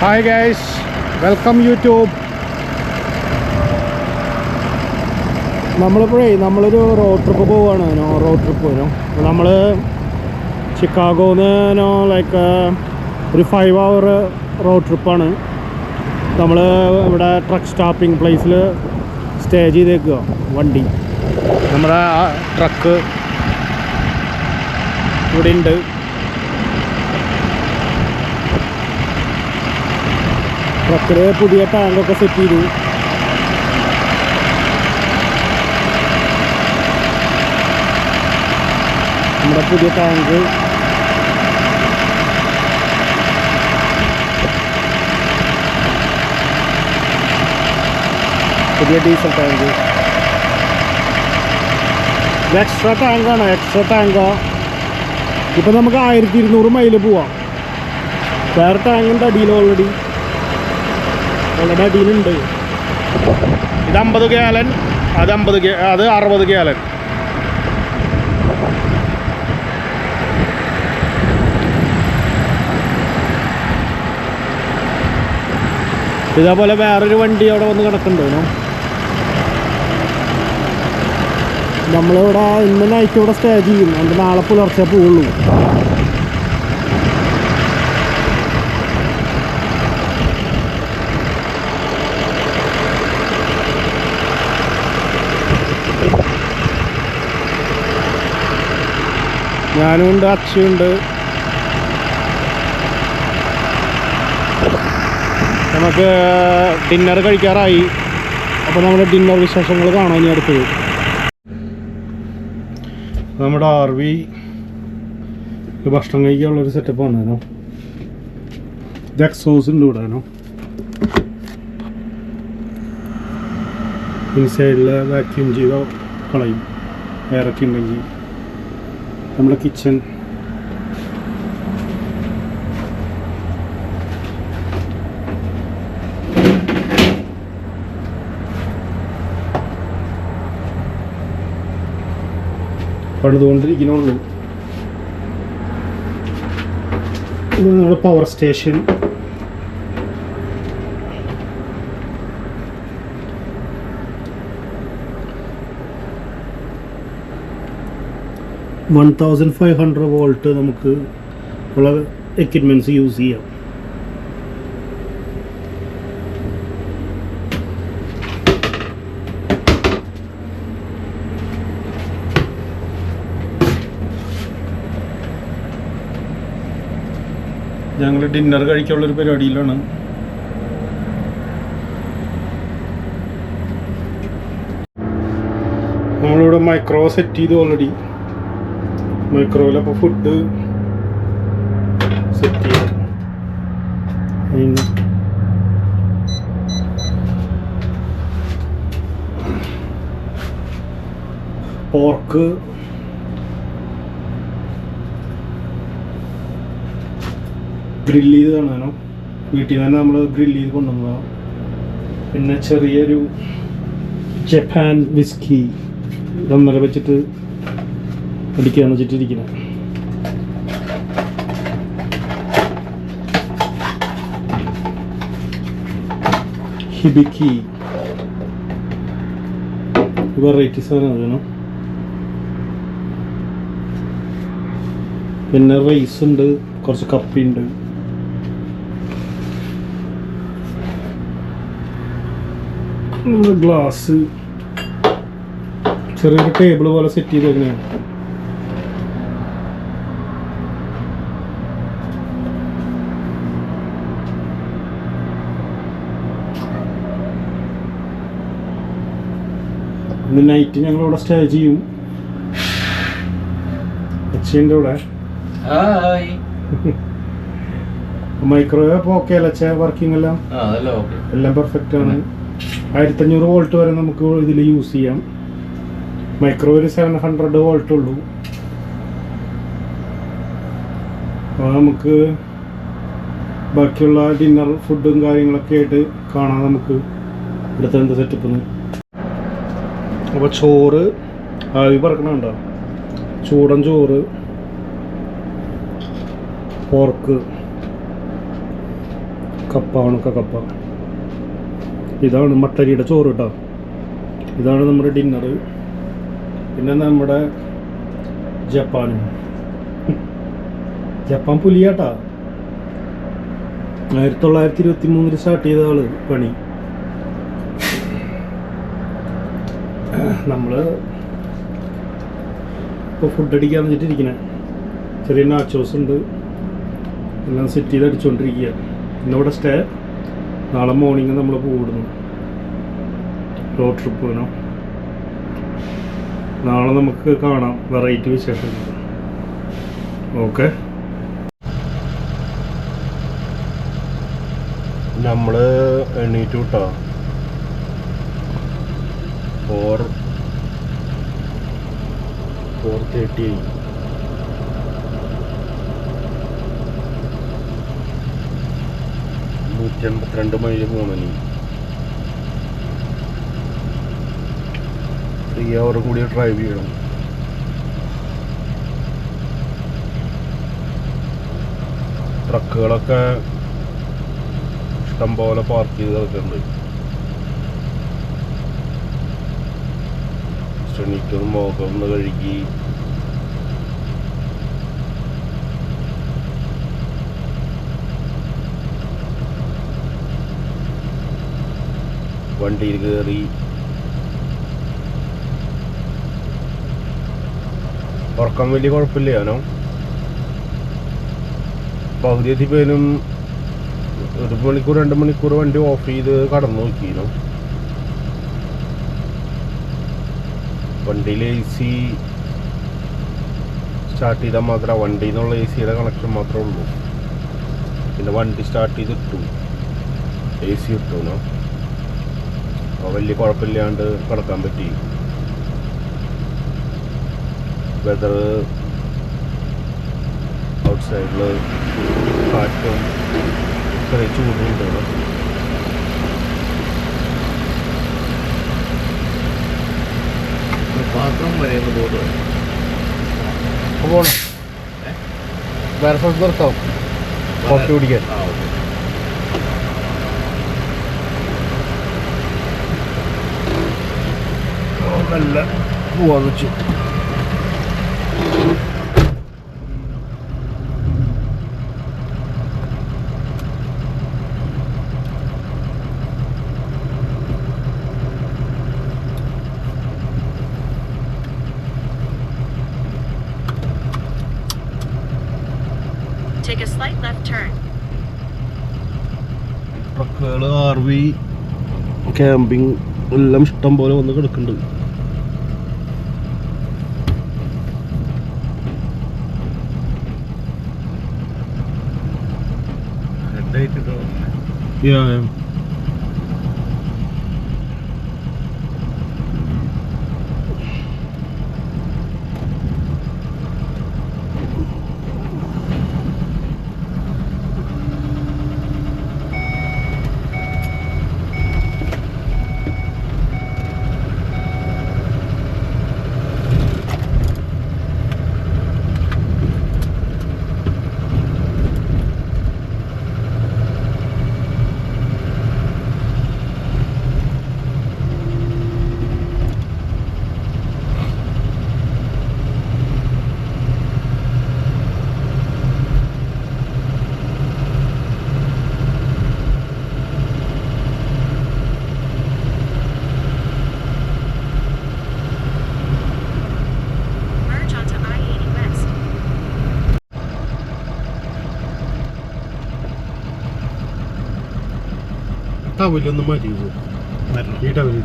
Hi guys, welcome YouTube. നമ്മളൊരു road trip പോവുകയാണ്. Road trip വരും. നമ്മൾ ചിക്കാഗോന്ന് ലൈക്ക് ഒരു 5 hour റോഡ് ട്രിപ്പാണ്. നമ്മൾ ഇവിടെ ട്രക്ക് സ്റ്റോപ്പിംഗ് പ്ലേസിൽ സ്റ്റേ ചെയ്തേക്കുക. വണ്ടി നമ്മുടെ ട്രക്ക് ഇവിടെ ഉണ്ട്. ട്രക്കിൽ പുതിയ ടാങ്കൊക്കെ സെറ്റ് ചെയ്തു. നമ്മുടെ പുതിയ ടാങ്ക് പുതിയ ഡീസൽ ടാങ്ക്. ഇത് എക്സ്ട്രാ ടാങ്കാണ്. ഇപ്പം നമുക്ക് 1200 മൈൽ പോവാം. വേറെ ടാങ്കുണ്ട് അടിയിൽ ഓൾറെഡി അടിയിലുണ്ട്. ഇത് 50 gallon, അത് 60 gallon. ഇതേപോലെ വേറൊരു വണ്ടി അവിടെ വന്ന് കിടക്കുന്നുണ്ടോ. നമ്മളിവിടെ ഇന്ന് നൈറ്റ് ഇവിടെ സ്റ്റേ ചെയ്യും. എന്നിട്ട് നാളെ പുലർച്ചെ പോവുള്ളൂ. ഞാനുണ്ട്, അച്ഛയുണ്ട്. നമുക്ക് ഡിന്നർ കഴിക്കാറായി. അപ്പോൾ നമ്മുടെ ഡിന്നർ വിശേഷങ്ങൾ കാണാൻ ഇനി അടുത്തത്. നമ്മുടെ RV ഭക്ഷണം കഴിക്കാനുള്ളൊരു സെറ്റപ്പ് വന്നേനോ. ഇത് എക്സോസ് ഉണ്ട് ഇവിടെ. ഇൻസൈഡിൽ വാക്യൂം ചെയ്തോ കളയും എയറൊക്കെ ഉണ്ടെങ്കിൽ. നമ്മുടെ കിച്ചൺ, പണിതുകൊണ്ടിരിക്കണുള്ളൂ. ഇത് നമ്മുടെ പവർ സ്റ്റേഷൻ. $1500 നമുക്ക് ഉള്ള എക്യുപ്മെൻറ്റ്സ് യൂസ് ചെയ്യാം. ഞങ്ങൾ ഡിന്നർ കഴിക്കാനുള്ളൊരു പരിപാടിയിലാണ്. നമ്മളിവിടെ മൈക്രോ സെറ്റ് ചെയ്തു ഓൾറെഡി. മൈക്രോയിലപ്പോൾ ഫുഡ് സെറ്റ് ചെയ്യാം. പോർക്ക്, ഗ്രില്ല് ചെയ്ത് കാണാനോ. വീട്ടിൽ നിന്ന് തന്നെ നമ്മൾ ഗ്രില്ല് ചെയ്ത് കൊണ്ടുവന്നതാണ്. പിന്നെ ചെറിയൊരു ജപ്പാൻ വിസ്കി ഇതൊന്നര വെച്ചിട്ട് അടിക്കാന്ന് വെച്ചിട്ടിരിക്കുന്നത്. ഹിബിക്കി വെറൈറ്റി സാധനം. പിന്നെ റൈസ് ഉണ്ട്, കുറച്ച് കപ്പിയുണ്ട്. ഗ്ലാസ്, ചെറിയൊരു ടേബിൾ പോലെ സെറ്റ് ചെയ്ത് തന്നെയാണ്. ഇന്ന് നൈറ്റ് ഞങ്ങളിവിടെ സ്റ്റേ ചെയ്യും. അച്ഛൻ്റെ കൂടെ. മൈക്രോവേവ് അപ്പോൾ ഓക്കെ അല്ലേ? വർക്കിംഗ് എല്ലാം പെർഫെക്റ്റ് ആണ്. 1500 വരെ നമുക്ക് ഇതിൽ യൂസ് ചെയ്യാം. മൈക്രോവേവ് 700 ഉള്ളൂ. അപ്പോൾ നമുക്ക് ബാക്കിയുള്ള ഡിന്നർ ഫുഡും കാര്യങ്ങളൊക്കെ ആയിട്ട് കാണാം. നമുക്ക് ഇവിടുത്തെ എന്ത് സെറ്റപ്പ്. അപ്പോൾ ചോറ് ആവി പറക്കണുണ്ടോ? ചൂടൻ ചോറ്, പോർക്ക്, കപ്പ, ഉണക്ക കപ്പ. ഇതാണ് മട്ടരിയുടെ ചോറ് കേട്ടോ. ഇതാണ് നമ്മുടെ ഡിന്നർ. പിന്നെ നമ്മുടെ ജപ്പാനും. ജപ്പാൻ പുലിയാട്ടാ. 1923 സ്റ്റാർട്ട് ചെയ്ത ആള് പണി. നമ്മൾ ഇപ്പോൾ ഫുഡ് അടിക്കാൻ വെച്ചിട്ടിരിക്കണേ. ചെറിയ നാച്ചോസ് ഉണ്ട്, എല്ലാം സെറ്റ് ചെയ്ത് അടിച്ചുകൊണ്ടിരിക്കുക. ഇന്നിവിടെ സ്റ്റേ. നാളെ മോർണിംഗ് നമ്മൾ പോകുന്നു റോഡ് ട്രിപ്പിനോ. നാളെ നമുക്ക് കാണാം വെറൈറ്റി വിശേഷങ്ങൾ. ഓക്കെ. നമ്മൾ എണീറ്റു കേട്ടോ. 4:30 182 മൈൽ പോകണി. 3 hour കൂടി ഡ്രൈവ് ചെയ്യണം. ട്രക്കുകളൊക്കെ ഇഷ്ടം പോലെ പാർക്ക് ചെയ്ത് കിടക്കുന്നുണ്ട്. എണീറ്റൊന്ന് മുഖം ഒന്ന് കഴുകി വണ്ടിയിൽ കയറി. ഉറക്കം വലിയ കുഴപ്പമില്ല. ഞാനോ പകുതി എത്തിപ്പോലും 1 മണിക്കൂർ 2 മണിക്കൂർ വണ്ടി ഓഫ് ചെയ്ത് കടന്നു നോക്കിയിരുന്നു. വണ്ടിയിൽ AC സ്റ്റാർട്ട് ചെയ്താൽ മാത്രമേ വണ്ടിയിൽ നിന്നുള്ള AC യുടെ കണക്ഷൻ മാത്രമേ ഉള്ളൂ. പിന്നെ വണ്ടി സ്റ്റാർട്ട് ചെയ്തിട്ടു AC ഇട്ടു. അപ്പോൾ വലിയ കുഴപ്പമില്ലാണ്ട് കിടക്കാൻ പറ്റി. വെതർ ഔട്ട്സൈഡിൽ കാറ്റും ചെറിയ ചൂടുണ്ട്. പാത്രം വരെ പോകണം. വേറെ സ്ഥലത്ത് നിർത്താം കോഫി കുടിക്കാൻ. നല്ല പോവാന്ന് വെച്ചു. Take a slight left turn. ട്രക്കുകൾ, RV, ക്യാമ്പിങ് എല്ലാം ഇഷ്ടം പോലെ വന്ന് കിടക്കുന്നുണ്ട്. Merge onto I-80 West. ടവലൊന്നും മതി. ഈ ടവൽ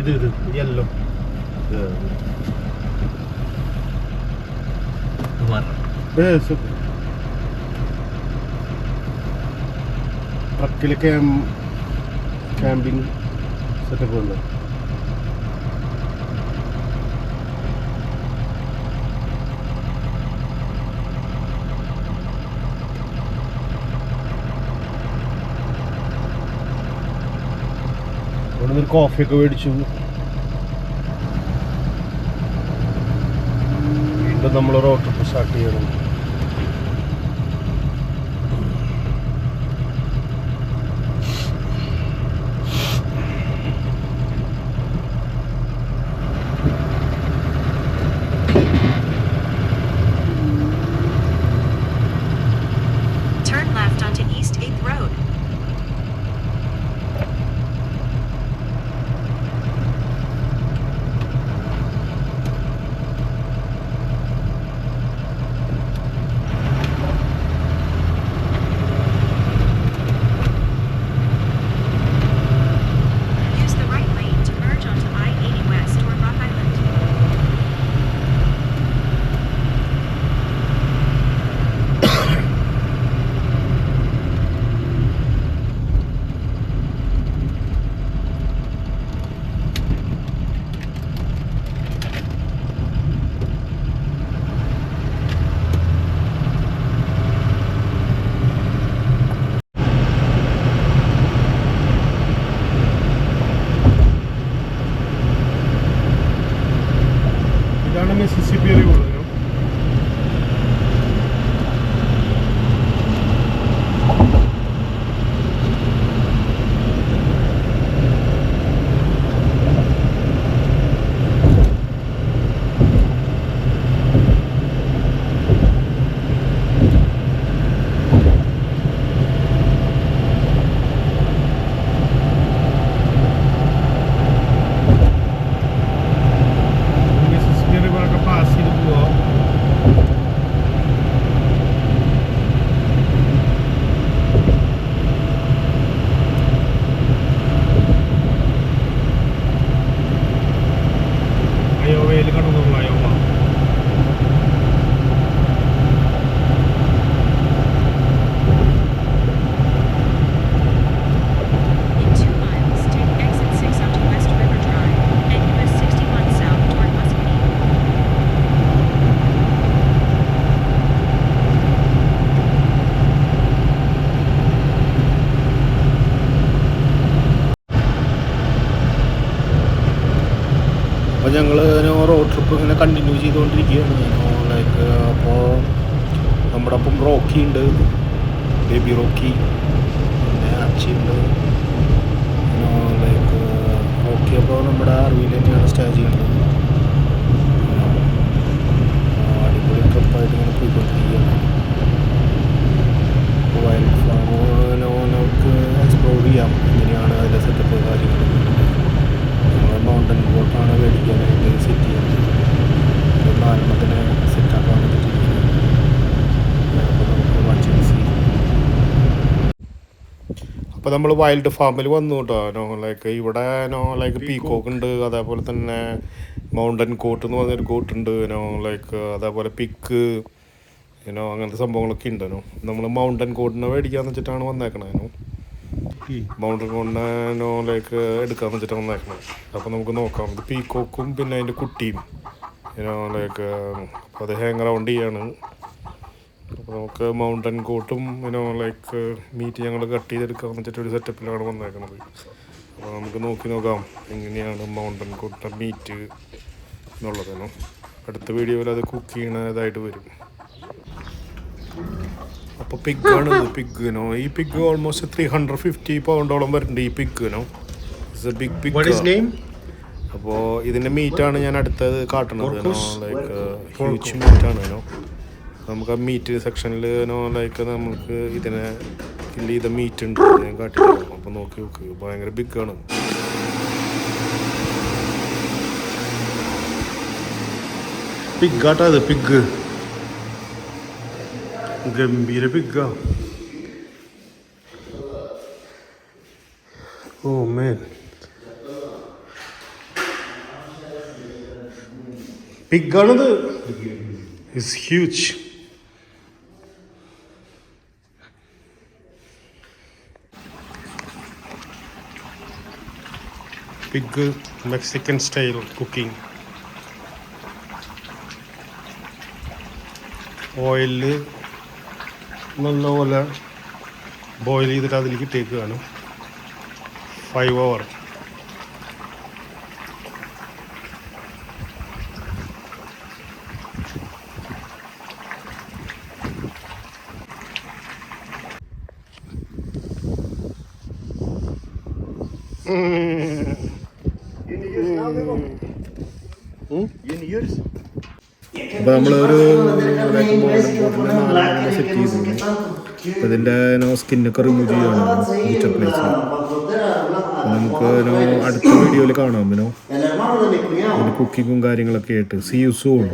ഇത് യെല്ലോ ട്രക്കിൽ ക്യാമ്പിങ് സെറ്റപ്പ് ഉണ്ട്. ഇവിടെ നിന്ന് കോഫിയൊക്കെ മേടിച്ചു. വീണ്ടും നമ്മൾ റോഡ് ട്രിപ്പ് സ്റ്റാർട്ട് ചെയ്യണം. അപ്പോൾ ഞങ്ങൾ റോഡ് ട്രിപ്പ് ഇങ്ങനെ കണ്ടിന്യൂ ചെയ്തുകൊണ്ടിരിക്കുകയാണ്. ലൈക്ക് അപ്പോൾ നമ്മുടെ ഒപ്പം റോക്കി ഉണ്ട്, ബേബി റോക്കി, പിന്നെ അച്ചി ഉണ്ട്. ലൈക്ക് റോക്കി അപ്പോൾ നമ്മുടെ അറിവിൽ തന്നെയാണ് സ്റ്റേ ചെയ്യുന്നത്. അടിപൊളി ട്രിപ്പായിട്ട് ഇങ്ങനെ പോയിക്കൊണ്ടിരിക്കുകയാണ്. വൈൽഡ് ഫാം നമുക്ക് എക്സ്പ്ലോർ ചെയ്യാം, എങ്ങനെയാണ് അതിൻ്റെ സെറ്റപ്പ് കാര്യങ്ങൾ. മൗണ്ടൻ ബോട്ടാണ് മേടിക്കാനായിട്ട് സെറ്റ് ചെയ്യുന്നത്. 4 സെറ്റാക്കാൻ വേണ്ടിയിട്ടിരിക്കുന്നത്. അപ്പോൾ നമുക്ക് വാച്ച് ചെയ്ത്. അപ്പോൾ നമ്മൾ വൈൽഡ് ഫാമിൽ വന്നു കേട്ടോ. ലൈക്ക് ഇവിടെ ലൈക്ക് പീക്കോക്ക് ഉണ്ട്, അതേപോലെ തന്നെ മൗണ്ടൻ കോട്ട് എന്ന് പറഞ്ഞൊരു കോട്ടുണ്ട്. ലൈക്ക് അതേപോലെ പിക്ക് അങ്ങനത്തെ സംഭവങ്ങളൊക്കെ ഉണ്ട്. നമ്മൾ മൗണ്ടൻ കോട്ടിനെ മേടിക്കാന്ന് വെച്ചിട്ടാണ് വന്നേക്കണേ. മൗണ്ടൻ കോട്ടിനെ ലൈക്ക് എടുക്കാന്ന് വെച്ചിട്ടാണ് വന്നേക്കണത്. അപ്പോൾ നമുക്ക് നോക്കാം. ഇത് പീക്കോക്കും പിന്നെ അതിൻ്റെ കുട്ടിയും ലൈക്ക് അപ്പോൾ അത് ഹാങ് അറൗണ്ട് ചെയ്യാണ്. അപ്പോൾ നമുക്ക് മൗണ്ടൻ കോട്ടും ലൈക്ക് മീറ്റ് ഞങ്ങൾ കട്ട് ചെയ്തെടുക്കാമെന്ന് വെച്ചിട്ടൊരു സെറ്റപ്പിലാണ് വന്നേക്കുന്നത്. അപ്പോൾ നമുക്ക് നോക്കാം എങ്ങനെയാണ് മൗണ്ടൻ കോട്ടിൻ്റെ മീറ്റ് എന്നുള്ളത്. അടുത്ത വീഡിയോയിൽ അത് കുക്ക് ചെയ്യണതായിട്ട് വരും. അപ്പോൾ പിഗ്ഗാണ് ഇത്. പിഗ്ഗിനോ ഈ പിഗ് ഓൾമോസ്റ്റ് 350 പൗണ്ടോളം വരുന്നുണ്ട് ഈ പിഗ്ഗിനോ. It's a big pig. അപ്പോൾ ഇതിൻ്റെ മീറ്റാണ് ഞാൻ അടുത്തത് കാട്ടണത്. Like huge മീറ്റാണ്. നമുക്ക് ആ മീറ്റ് സെക്ഷനിൽ ലൈക്ക് നമുക്ക് ഇതിനെ ഫില്ല് ചെയ്ത മീറ്റ് ഉണ്ട്, ഞാൻ കാട്ടിത്തരാം. അപ്പോൾ നോക്കി ഭയങ്കര ബിഗ്ഗാണ്. പിഗ്ഗാട്ടാ അത്, പിഗ് ഗംഭീര പിഗ്ഗാ. ഓ മേൻ, പിഗ്ഗാണത്. It's huge. Pig Mexican style cooking. ഓയിലിൽ നല്ലപോലെ ബോയിൽ ചെയ്തിട്ട് അതിലേക്ക് ഇട്ടേക്കുകയാണ് 5 hours. അപ്പോൾ നമ്മളൊരു സെറ്റ് ചെയ്തു. അപ്പോൾ ഇതിൻ്റെ സ്കിന്നൊക്കെ റിമൂവ് ചെയ്യുകയാണ് ബൂച്ചർ പ്ലേസിൽ. നമുക്ക് അടുത്ത വീഡിയോയിൽ കാണാം ഇതിൻ്റെ കുക്കിങ്ങും കാര്യങ്ങളൊക്കെ ആയിട്ട്. See you soon.